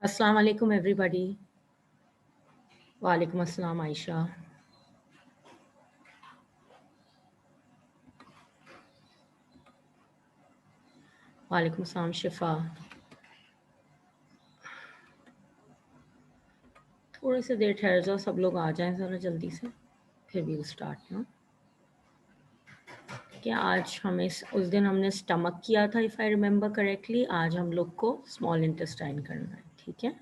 अस्सलाम वालेकुम एवरीबॉडी। वालेकुम अस्सलाम आयशा। वालेकुम अस्सलाम शिफा। थोड़ी सी देर ठहर जाओ, सब लोग आ जाएं ज़रा जल्दी से, फिर वी विल स्टार्ट ना। क्या आज हमें उस दिन हमने स्टमक किया था, इफ़ आई रिमेंबर करेक्टली। आज हम लोग को स्मॉल इंटेस्टाइन करना है, ठीक है।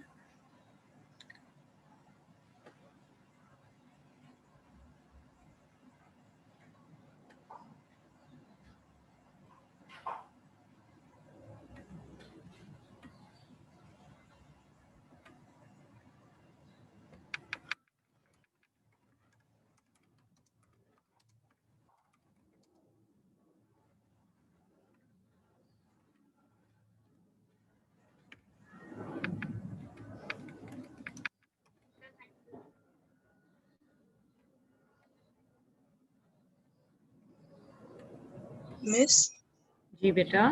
मिस जी बेटा।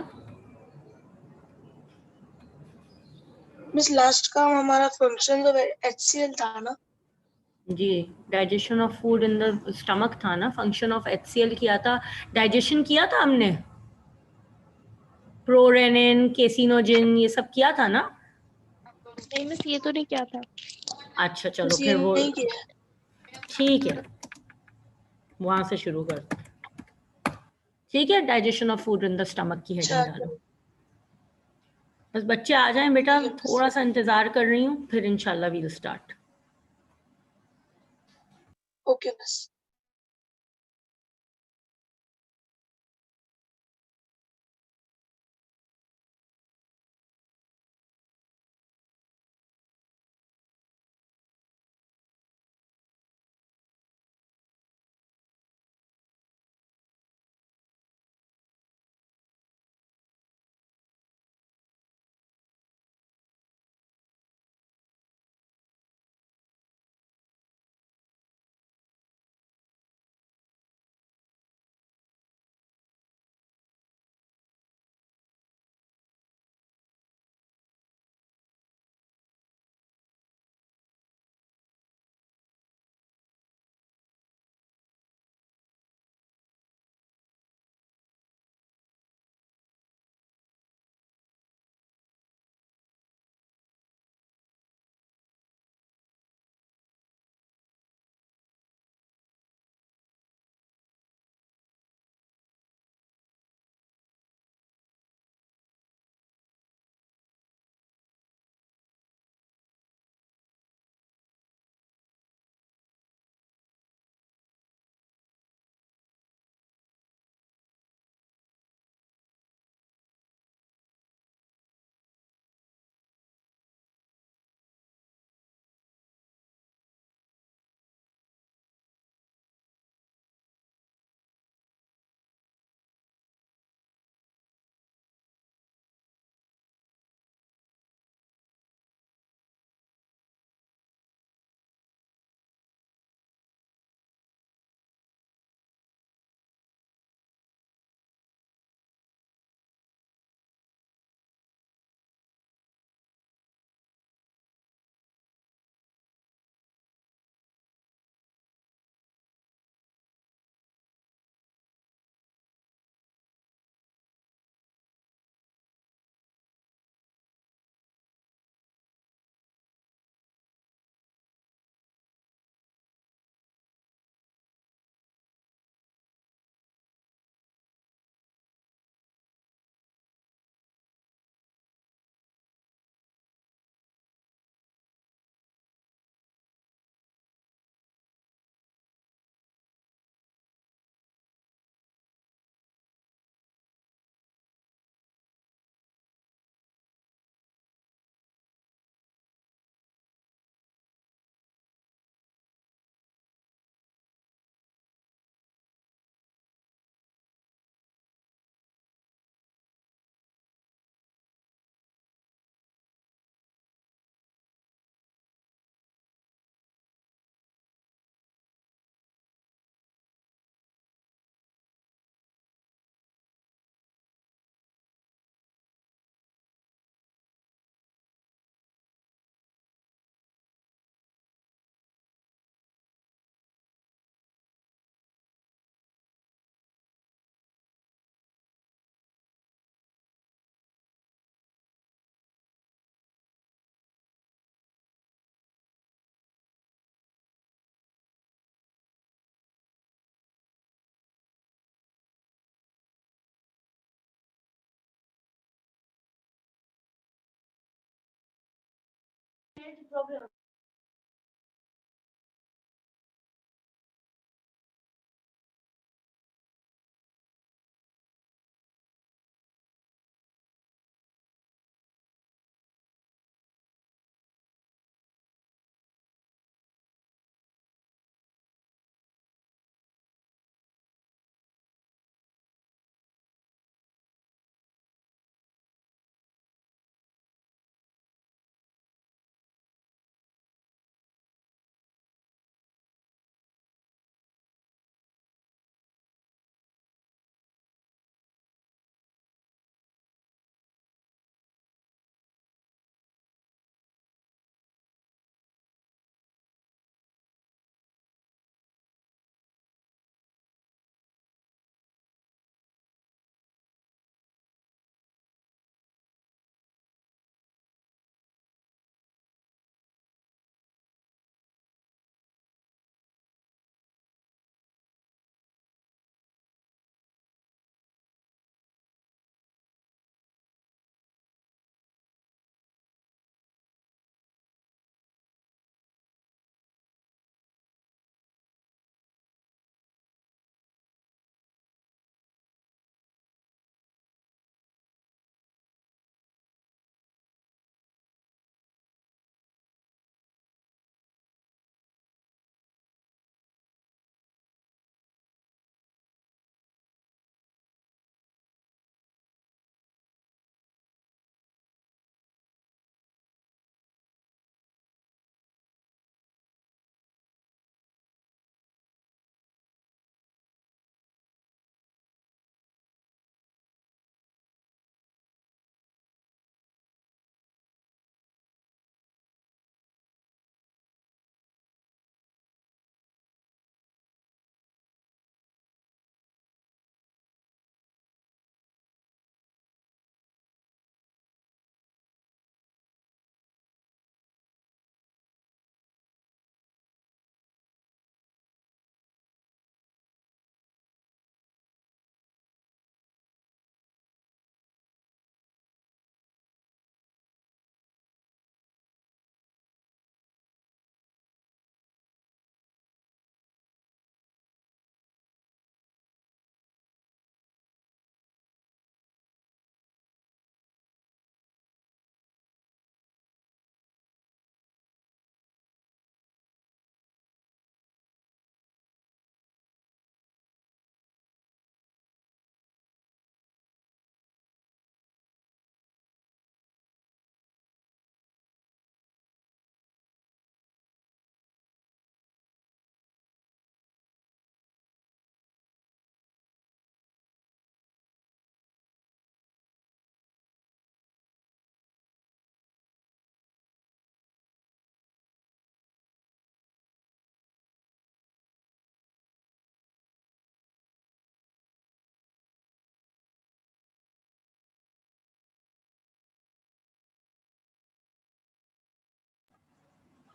मिस लास्ट काम हमारा फंक्शन ऑफ HCl था ना। जी, digestion of food in the stomach था ना, फंक्शन ऑफ HCl किया था। डाइजेशन किया था हमने, प्रोरेनिन, केसिनोजिन, ये सब किया था ना। नहीं मिस, ये तो नहीं क्या था। अच्छा चलो मिस ये फिर वो नहीं किया। ठीक है, वहां से शुरू करते हैं। ठीक है, digestion of food in the stomach की हेडिंग डालो। बस बच्चे आ जाएं बेटा, ठीक है मिस। थोड़ा सा इंतजार कर रही हूँ, फिर इंशाल्लाह we'll start. Okay miss.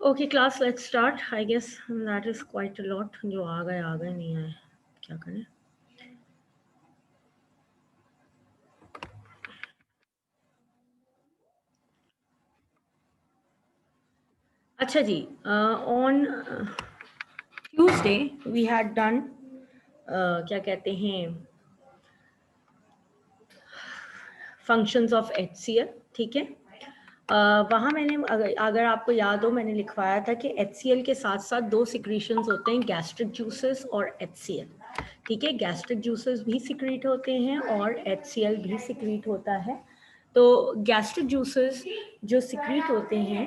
Okay, class, let's start. I guess that is quite a lot. जो आ गए नहीं आए क्या करें. अच्छा जी, on Tuesday we had done क्या कहते हैं functions of HCl, ठीक है. वहाँ मैंने अगर आपको याद हो मैंने लिखवाया था कि HCl के साथ साथ दो सिक्रीशंस होते हैं, गैस्ट्रिक जूसेस और HCl. ठीक है, गैस्ट्रिक जूसेस भी सिक्रीट होते हैं और HCl भी सिक्रीट होता है. तो गैस्ट्रिक जूसेस जो सिक्रीट होते हैं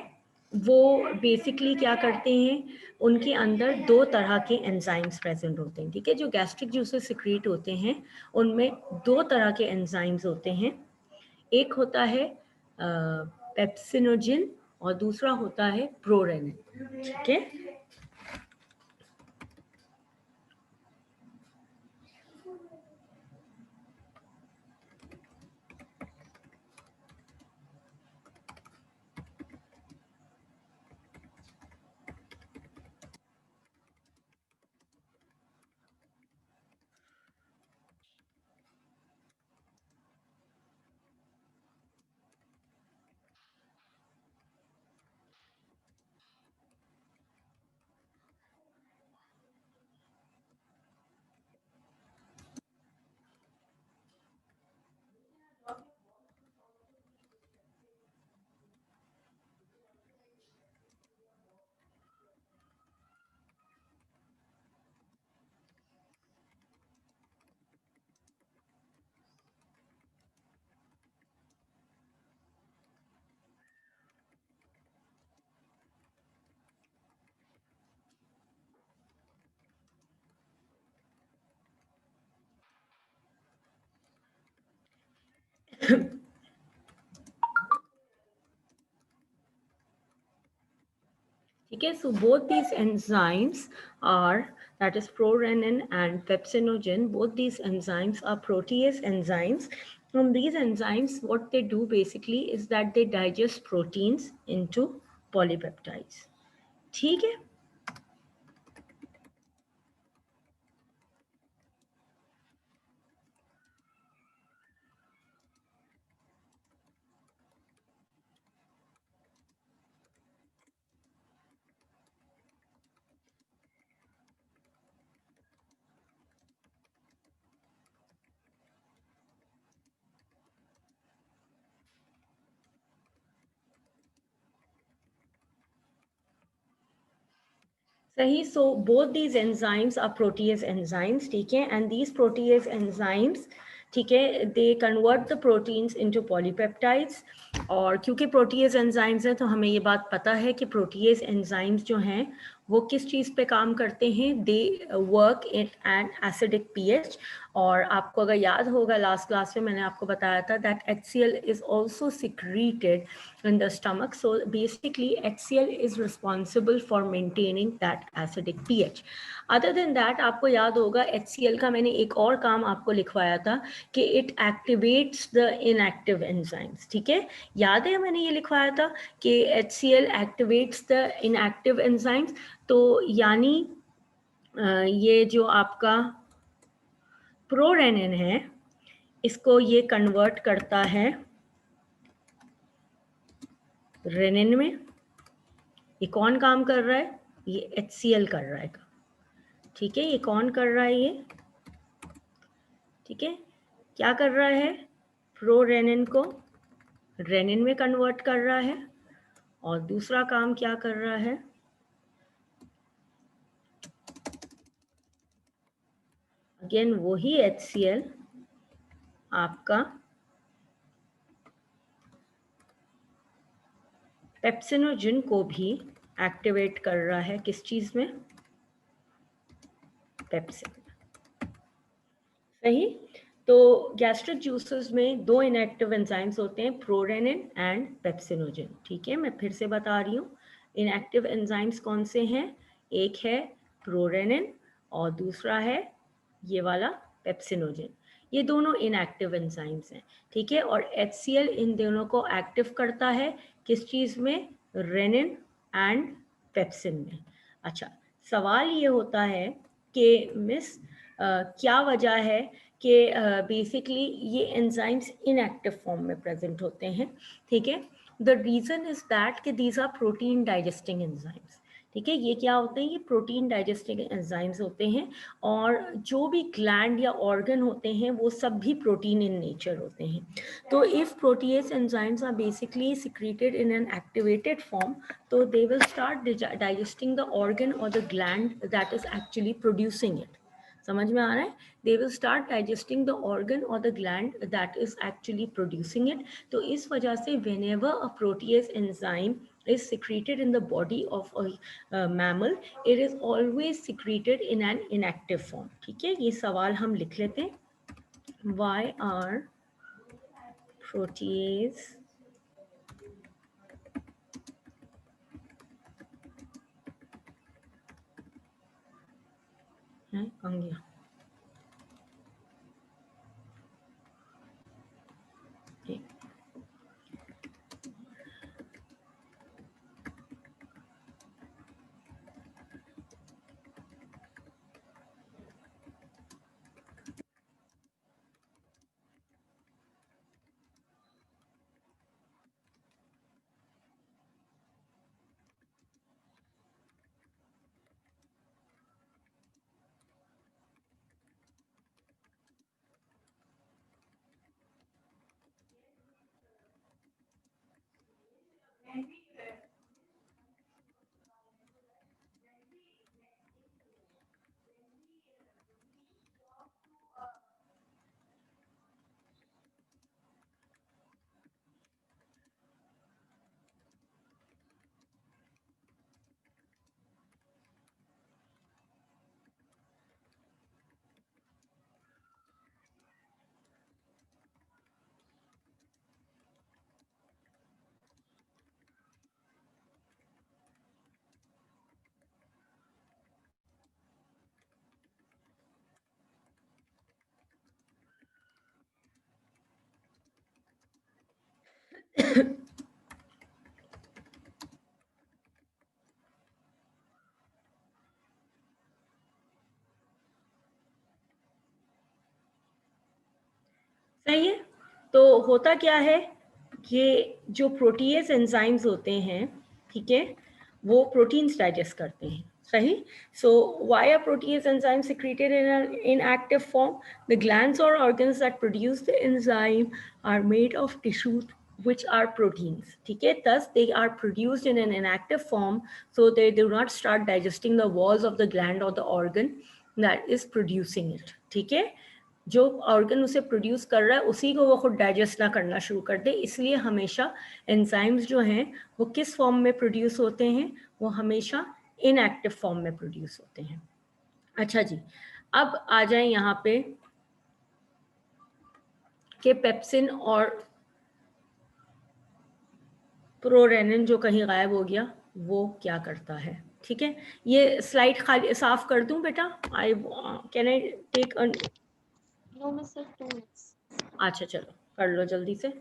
वो बेसिकली क्या करते हैं, उनके अंदर दो तरह के एंजाइम्स प्रेजेंट होते हैं. ठीक है, जो गैस्ट्रिक जूसेस सिक्रीट होते हैं उनमें दो तरह के एंजाइम्स होते हैं. एक होता है पेप्सिनोजिन और दूसरा होता है प्रोरेनिन. ठीक है, ठीक है, so both these enzymes are, that is prorenin and pepsinogen, both these enzymes are protease enzymes. And these enzymes, what they do basically is that they digest proteins into polypeptides. ठीक है, सही. So both these enzymes are protease enzymes, ठीक है, and these protease enzymes, ठीक है, they convert the proteins into polypeptides. और क्योंकि protease enzymes हैं तो हमें ये बात पता है कि प्रोटीएज एंजाइम्स जो हैं वो किस चीज़ पे काम करते हैं, they work in an acidic pH. और आपको अगर याद होगा लास्ट क्लास में मैंने आपको बताया था that HCl is also secreted in the stomach. So basically HCl is responsible for maintaining that acidic pH. Other than that आपको याद होगा HCl का मैंने एक और काम आपको लिखवाया था कि it activates the inactive enzymes. ठीक है, याद है मैंने ये लिखवाया था कि HCl activates the inactive enzymes. तो यानी ये जो आपका प्रोरेनिन है इसको ये कन्वर्ट करता है रेनिन में. ये कौन काम कर रहा है, ये HCl कर रहा है. ठीक है, ये कौन कर रहा है, ये ठीक है, क्या कर रहा है, प्रोरेनिन को रेनिन में कन्वर्ट कर रहा है. और दूसरा काम क्या कर रहा है, अगेन वही HCl आपका पेप्सिनोजन को भी एक्टिवेट कर रहा है. किस चीज में, पेप्सिन. सही. तो गैस्ट्रिक जूसेस में दो इनएक्टिव एंजाइम्स होते हैं, प्रोरेनिन एंड पेप्सिनोजन. ठीक है, मैं फिर से बता रही हूँ इनएक्टिव एंजाइम्स कौन से हैं, एक है प्रोरेनिन और दूसरा है ये वाला पेप्सिनोजन. ये दोनों इनएक्टिव एंजाइम्स हैं. ठीक है, और HCl इन दोनों को एक्टिव करता है किस चीज़ में, रेनिन एंड पेप्सिन में. अच्छा, सवाल ये होता है कि मिस क्या वजह है कि बेसिकली ये एंजाइम्स इनएक्टिव फॉर्म में प्रेजेंट होते हैं. ठीक है, द रीज़न इज दैट कि these are protein digesting enzymes. ठीक है, ये क्या होते हैं, ये प्रोटीन डाइजेस्टिंग एंजाइम्स होते हैं. और जो भी ग्लैंड या ऑर्गन होते हैं वो सब भी प्रोटीन इन नेचर होते हैं. तो if protease enzymes are basically secreted in an activated form, तो they will start digesting the organ और the gland that is actually producing it. समझ में आ रहा है, they will start digesting the organ और the gland that is actually producing it. तो इस वजह से whenever a protease enzyme is secreted in the body of a mammal, it is always secreted in an inactive form. ठीक है, ये सवाल हम लिख लेते हैं, why are protease है कहाँ गया, सही है। तो होता क्या है, ये जो प्रोटीएज एंजाइम्स होते हैं, ठीक है, वो प्रोटीन्स डाइजेस्ट करते हैं। सही। So why are protease enzymes secreted in an inactive form? The glands or organs that produce the enzyme are made of tissues which are proteins. ठीक है, thus they are produced in an inactive form, so they do not start digesting the walls of the gland or the organ that is producing it. ठीक है, जो organ उसे produce कर रहा है उसी को वो खुद डाइजेस्ट ना करना शुरू कर दे, इसलिए हमेशा एंजाइम्स जो हैं वो किस फॉर्म में प्रोड्यूस होते हैं, वो हमेशा इनएक्टिव फॉर्म में प्रोड्यूस होते हैं। अच्छा जी, अब आ जाए यहाँ पे कि पेप्सिन और प्रोरेनिन जो कहीं गायब हो गया वो क्या करता है। ठीक है, ये स्लाइड खाली साफ कर दूं बेटा? Can I take No, Miss, sir, 2 minutes. अच्छा चलो कर लो जल्दी से।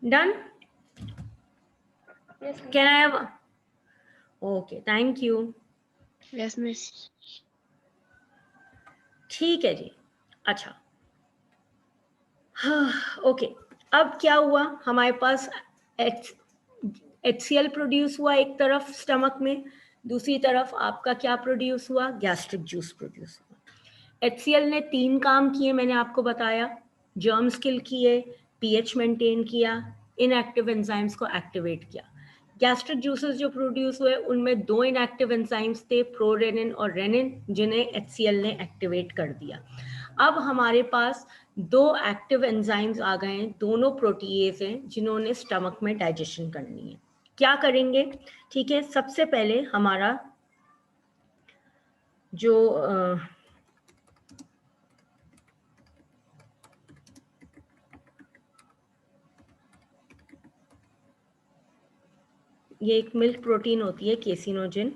Done? Yes, miss. Can I have? Okay, thank you. Yes, miss. ठीक है जी। अच्छा, हाँ, ओके, अब क्या हुआ, हमारे पास HCl प्रोड्यूस हुआ एक तरफ स्टमक में, दूसरी तरफ आपका क्या प्रोड्यूस हुआ, गैस्ट्रिक जूस प्रोड्यूस हुआ। HCl ने 3 काम किए, मैंने आपको बताया, जर्म्स किल किए, पीएच मेंटेन किया, इनएक्टिव एंजाइम्स को एक्टिवेट किया। गैस्ट्रिक जूसेस जो प्रोड्यूस हुए उनमें 2 इनएक्टिव एंजाइम्स थे, प्रोरेनिन और रेनिन, जिन्हें HCl ने एक्टिवेट कर दिया। अब हमारे पास 2 एक्टिव एंजाइम्स आ गए हैं, दोनों प्रोटीएज हैं जिन्होंने स्टमक में डाइजेशन करनी है। क्या करेंगे? ठीक है, सबसे पहले हमारा जो ये एक मिल्क प्रोटीन होती है केसिनोजिन,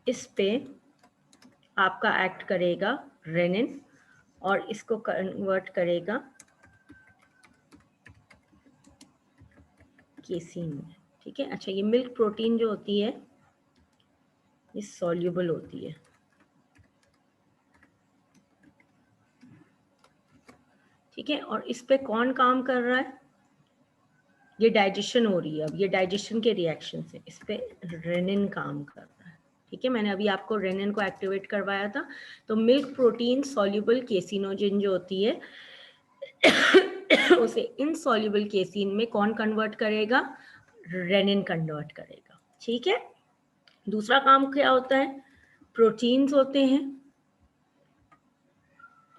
इस पे आपका एक्ट करेगा रेनिन और इसको कन्वर्ट करेगा केसिन में। ठीक है, अच्छा, ये मिल्क प्रोटीन जो होती है ये सॉल्युबल होती है। ठीक है, और इस पे कौन काम कर रहा है? ये डाइजेशन हो रही है, अब ये डाइजेशन के रिएक्शन से इस पे रेनिन काम कर रहा है। ठीक है, मैंने अभी आपको रेनिन को एक्टिवेट करवाया था। तो मिल्क प्रोटीन सॉल्युबल केसिनोजिन जो होती है उसे इनसॉल्युबल केसिन में कौन कन्वर्ट करेगा? रेनिन कन्वर्ट करेगा। ठीक है, दूसरा काम क्या होता है? प्रोटीन्स होते हैं।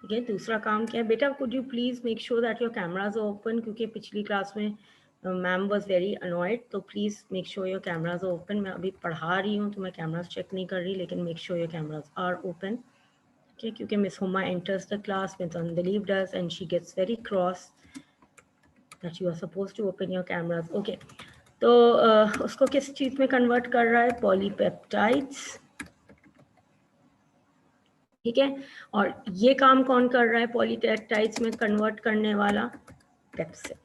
ठीक है, दूसरा काम क्या है बेटा? Could you please make sure that your cameras are open, क्योंकि पिछली क्लास में मैम वाज वेरी अनॉयड, तो please make sure your cameras are open. मैं अभी पढ़ा रही हूँ तो मैं कैमराज चेक नहीं कर रही, लेकिन make sure your cameras are open. ठीक है, क्योंकि miss Huma enters the class, miss unbelieve does and she gets very cross that you are supposed to open your cameras. Okay, तो उसको किस चीज में कन्वर्ट कर रहा है? पॉलीपेप्टाइड्स। ठीक है, और ये काम कौन कर रहा है पॉलीपेप्टाइड्स में कन्वर्ट करने वाला? पेप्सिन।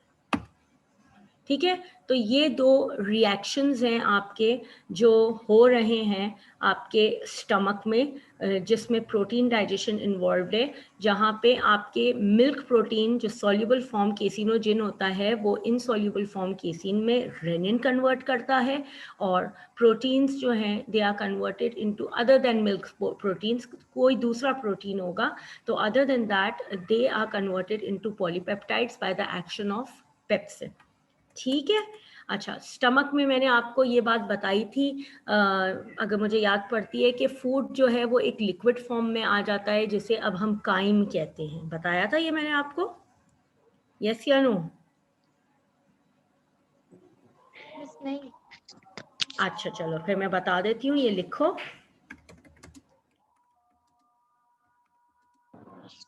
ठीक है, तो ये 2 रिएक्शंस हैं आपके जो हो रहे हैं आपके स्टमक में, जिसमें प्रोटीन डाइजेशन इन्वॉल्व्ड है, जहाँ पे आपके मिल्क प्रोटीन जो सॉल्युबल फॉर्म केसिनोजिन होता है वो इनसॉल्युबल फॉर्म केसिन में रेनिन कन्वर्ट करता है, और प्रोटीन्स जो हैं they are converted into other than milk proteins, कोई दूसरा प्रोटीन होगा तो other than that they are converted into polypeptides by the action of pepsin. ठीक है, अच्छा, स्टमक में मैंने आपको ये बात बताई थी, अगर मुझे याद पड़ती है, कि फूड जो है वो एक लिक्विड फॉर्म में आ जाता है जिसे अब हम काइम कहते हैं। बताया था ये मैंने आपको? यस या नो? मिस नहीं। अच्छा चलो फिर मैं बता देती हूँ, ये लिखो।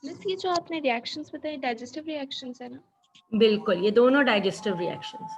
मिस ये जो आपने रिएक्शंस बताए डाइजेस्टिव रिएक्शंस है ना? बिल्कुल, ये दोनों डाइजेस्टिव रिएक्शंस।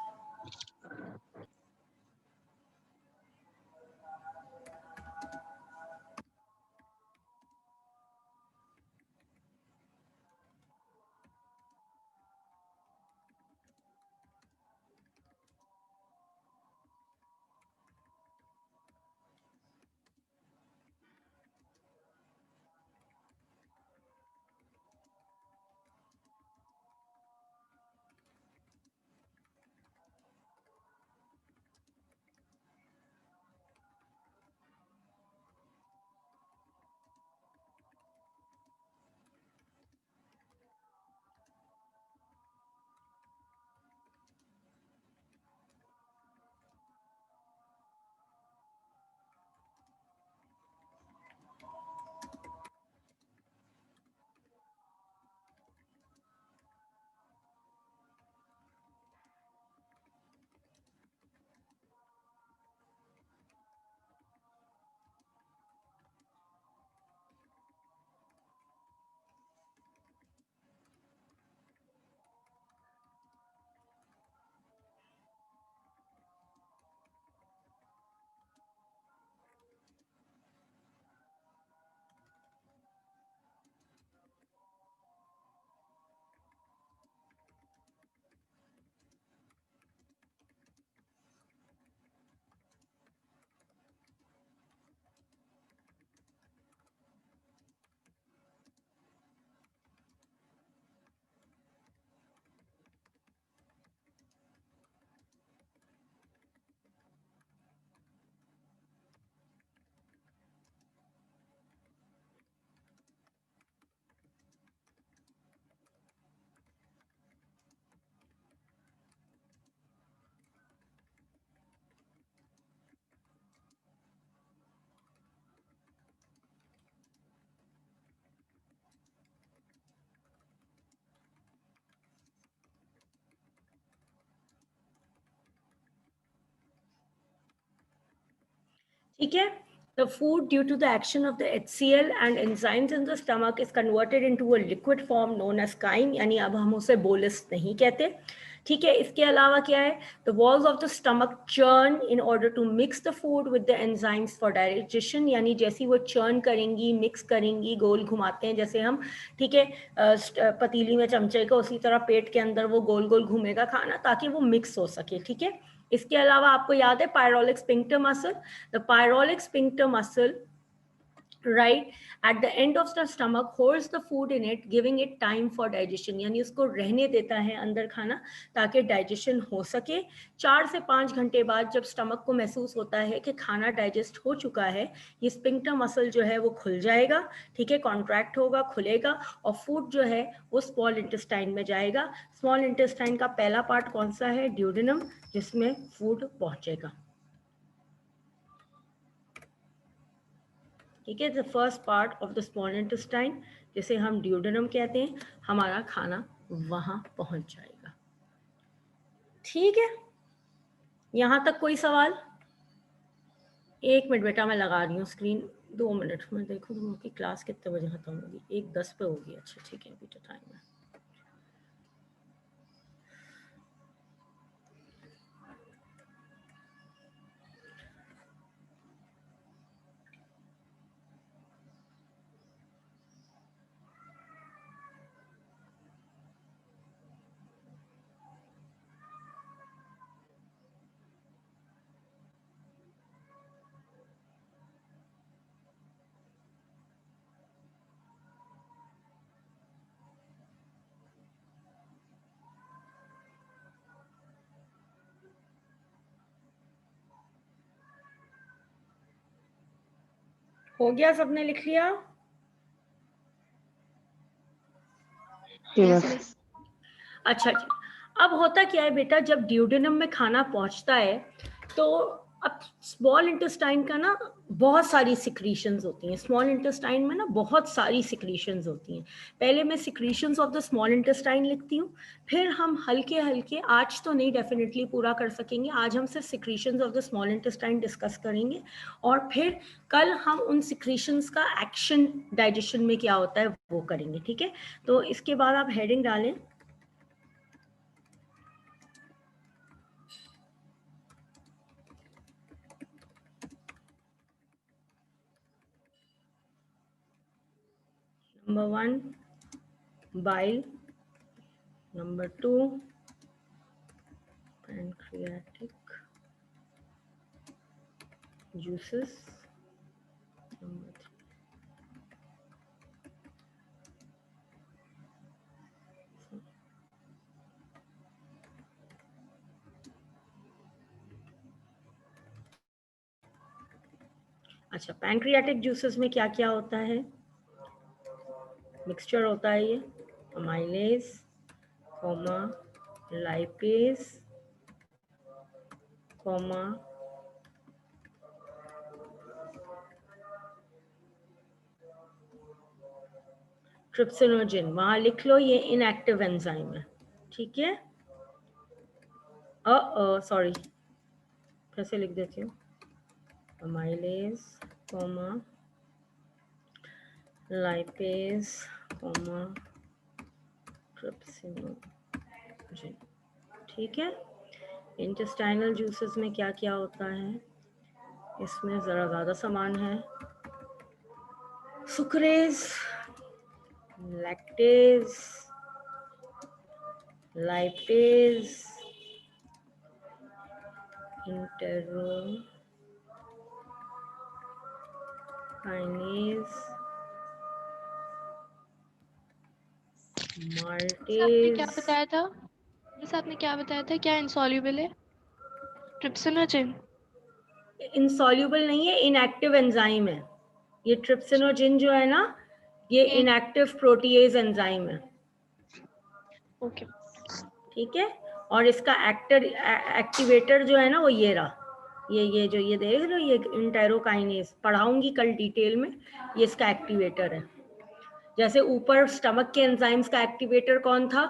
ठीक है, the food due to the action of the HCl and enzymes in the stomach is converted into a liquid form known as chyme, यानी अब हम उसे बोलस नहीं कहते। ठीक है, इसके अलावा क्या है, the walls of the stomach churn in order to mix the food with the enzymes for digestion, यानी जैसी वो churn करेंगी, mix करेंगी, गोल घुमाते हैं जैसे हम, ठीक है, पतीली में चमचे का, उसी तरह पेट के अंदर वो गोल गोल घूमेगा खाना ताकि वो मिक्स हो सके। ठीक है, इसके अलावा आपको याद है pyloric sphincter muscle, the pyloric sphincter muscle right at the end of the stomach holds the food in it, giving it time for digestion, यानी उसको रहने देता है अंदर खाना ताकि डाइजेशन हो सके। 4 से 5 घंटे बाद जब स्टमक को महसूस होता है कि खाना डाइजेस्ट हो चुका है, ये स्फिंक्टर मसल जो है वो खुल जाएगा। ठीक है, कॉन्ट्रैक्ट होगा, खुलेगा और फूड जो है वो स्मॉल इंटेस्टाइन में जाएगा। स्मॉल इंटेस्टाइन का पहला पार्ट कौन सा है? ड्यूडेनम, जिसमें फूड पहुंचेगा। ठीक है, the first part of the small intestine, जिसे हम ड्यूडेनम कहते हैं, हमारा खाना वहां पहुंच जाएगा। ठीक है, यहां तक कोई सवाल? 1 मिनट बेटा, मैं लगा रही हूँ स्क्रीन, 2 मिनट में देखो तुम लोग की क्लास कितने बजे खत्म होगी। 1:10 पे होगी। अच्छा ठीक है, अभी तो टाइम है। हो गया, सबने लिख लिया? Yes, miss. अच्छा अच्छा, अब होता क्या है बेटा, जब ड्यूडेनम में खाना पहुंचता है तो अब स्मॉल इंटेस्टाइन का ना बहुत सारी सिक्रीशंस होती हैं, स्मॉल इंटेस्टाइन में ना बहुत सारी सिक्रीशंस होती हैं। पहले मैं secretions of the small intestine लिखती हूँ, फिर हम हल्के हल्के, आज तो नहीं डेफिनेटली पूरा कर सकेंगे, आज हम सिर्फ secretions of the small intestine discuss करेंगे, और फिर कल हम उन सिक्रीशंस का एक्शन डाइजेशन में क्या होता है वो करेंगे, ठीक है। तो इसके बाद आप हेडिंग डालें, Number 1 bile, number 2 pancreatic juices, number 3 अच्छा, पैंक्रियाटिक जूसेस में क्या क्या होता है, मिक्सचर होता है ये amylase, comma lipase, comma trypsinogen, वहां लिख लो ये इनएक्टिव एंजाइम है, ठीक है। सॉरी, कैसे लिख देती हूँ, amylase, comma lipase, comma trypsinogen, ठीक है। इंटेस्टाइनल जूसेस में क्या क्या होता है, इसमें ज़रा ज़्यादा सामान है, सुक्रेज, लैक्टेज, लाइपेज, इंटेरोकाइनेज, आपने क्या माल्टेज। बताया था, बस आपने क्या बताया था, क्या इनसॉल्युबल है? ट्रिप्सिनोजिन। इनसॉल्युबल नहीं है, इनएक्टिव एंजाइम है ये। ट्रिप्सिनोजिन जो है ना, ये इनएक्टिव प्रोटीएज एंजाइम है, ओके। ठीक है। और इसका एक्टिवेटर जो है ना वो ये रहा, ये जो ये देख लो, ये इंटेरोकाइनेज, पढ़ाऊंगी कल डिटेल में, ये इसका एक्टिवेटर है। जैसे ऊपर स्टमक के एंजाइम्स का एक्टिवेटर कौन था,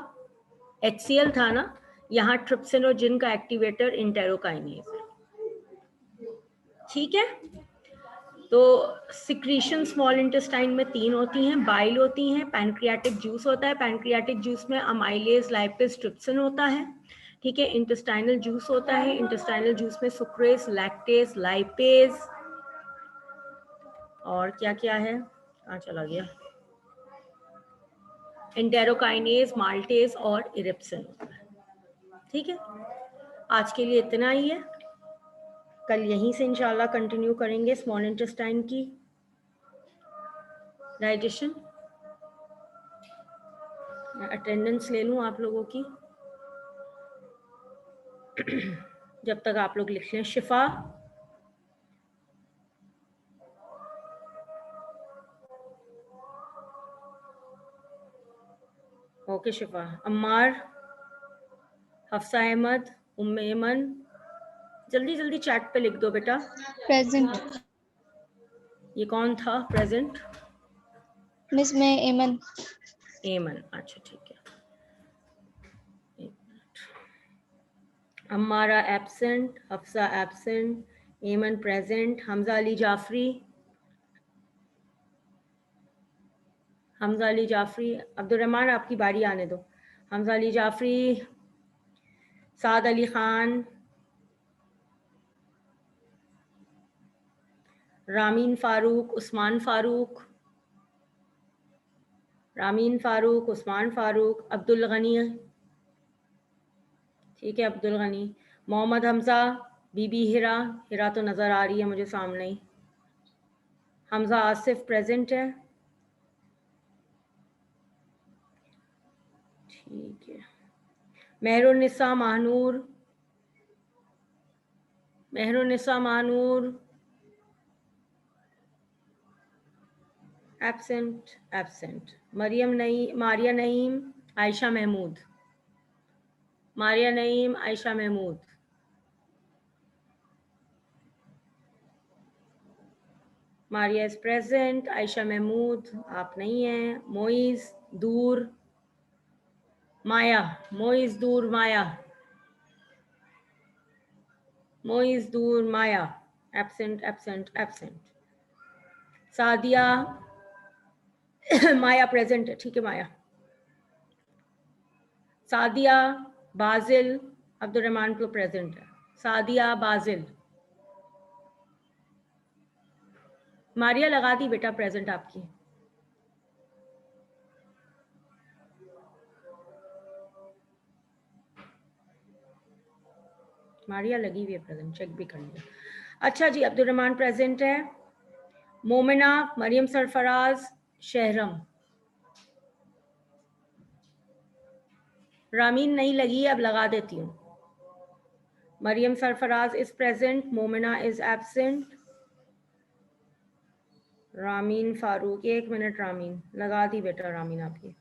HCl था ना, यहाँ ट्रिप्सिनोजिन का एक्टिवेटर इंटेरोकाइनेज है, ठीक है। तो सिक्रीशन स्मॉल इंटेस्टाइन में 3 होती हैं, बाइल होती हैं, पैनक्रियाटिक जूस होता है, पैनक्रियाटिक जूस में अमाइलेज, लाइपेज, ट्रिप्सिन होता है, ठीक है। इंटेस्टाइनल जूस होता है, इंटेस्टाइनल जूस में सुक्रेज, लैक्टेज, लाइपेज, और क्या क्या है, कहाँ चला गया, इंटेरोकाइनेज, माल्टेज और इरिप्सिन, ठीक है। आज के लिए इतना ही है, कल यहीं से इंशाल्लाह कंटिन्यू करेंगे स्मॉल इंटेस्टाइन की डाइजेशन। अटेंडेंस ले लूं आप लोगों की जब तक आप लोग लिख लें। शिफा, ओके शिफा। अम्मार, हफ्सा अहमद, उम्मे एमन, जल्दी जल्दी चैट पे लिख दो बेटा। प्रेजेंट। ये कौन था प्रेजेंट? मिस मैं एमन। एमन, अच्छा ठीक है। अम्मारा एब्सेंट, हफ्सा एब्सेंट, एमन प्रेजेंट, हमजा अली जाफरी, हमजा अली जाफरी, अब्दुर्रहमान आपकी बारी आने दो। हमजा अली जाफरी, साद अली खान, रामीन फारूक, उस्मान फारूक, रामीन फारूक, उस्मान फारूक, अब्दुल गनी, ठीक है अब्दुल गनी, मोहम्मद हमजा, बीबी हिरा, हिरा तो नज़र आ रही है मुझे सामने ही, हमजा आसिफ प्रेजेंट है, ठीक है। Mehrunnisa Mahnoor, Mehrunnisa Mahnoor absent, absent. Mariam Naeem, Maria Naeem, Ayesha Mahmood, Maria Naeem, Ayesha Mahmood, Maria is present, Ayesha Mahmood आप नहीं हैं, मोइज दूर, माया, मोइज दूर, माया, मोइज दूर, माया एब्सेंट एब्सेंट एब्सेंट, सादिया माया प्रेजेंट है, ठीक है माया, सादिया, बाजिल, अब्दुल रहमान को प्रेजेंट है, सादिया, बाजिल, मारिया लगा दी बेटा प्रेजेंट आपकी, मारिया लगी हुई है प्रेजेंट, चेक भी कर लिया। अच्छा जी, अब्दुल रहमान प्रेजेंट है, मोमिना, मरियम सरफराज, शहरम, रामीन नहीं लगी, अब लगा देती हूँ। Mariam Sarfraz is present, Momina is absent, Rameen Farooq, 1 minute, Rameen लगा दी बेटा, रामीन आपकी।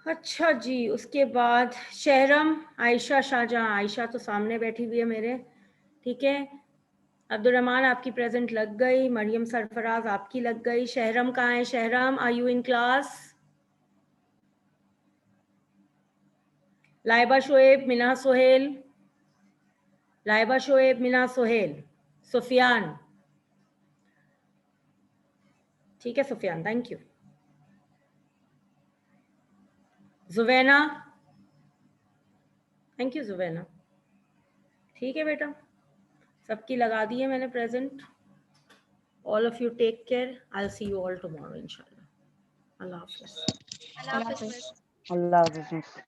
अच्छा जी, उसके बाद शहरम, आयशा शाहजहां, आयशा तो सामने बैठी हुई है मेरे, ठीक है। अब्दुल रहमान आपकी प्रेजेंट लग गई, मरियम सरफराज आपकी लग गई, शहरम कहाँ है? Shahram, are you in class? Laiba Shoaib, Mina Sohail, Laiba Shoaib, Mina Sohail, Sufiyan, ठीक है Sufiyan, thank you. Juvaina, thank you Juvaina, ठीक है बेटा, सबकी लगा दी है मैंने present. All of you take care, I see you all tomorrow इंशाल्लाह। अल्लाह हाफिज़। अल्लाह हाफिज़। अल्लाह हाफिज़।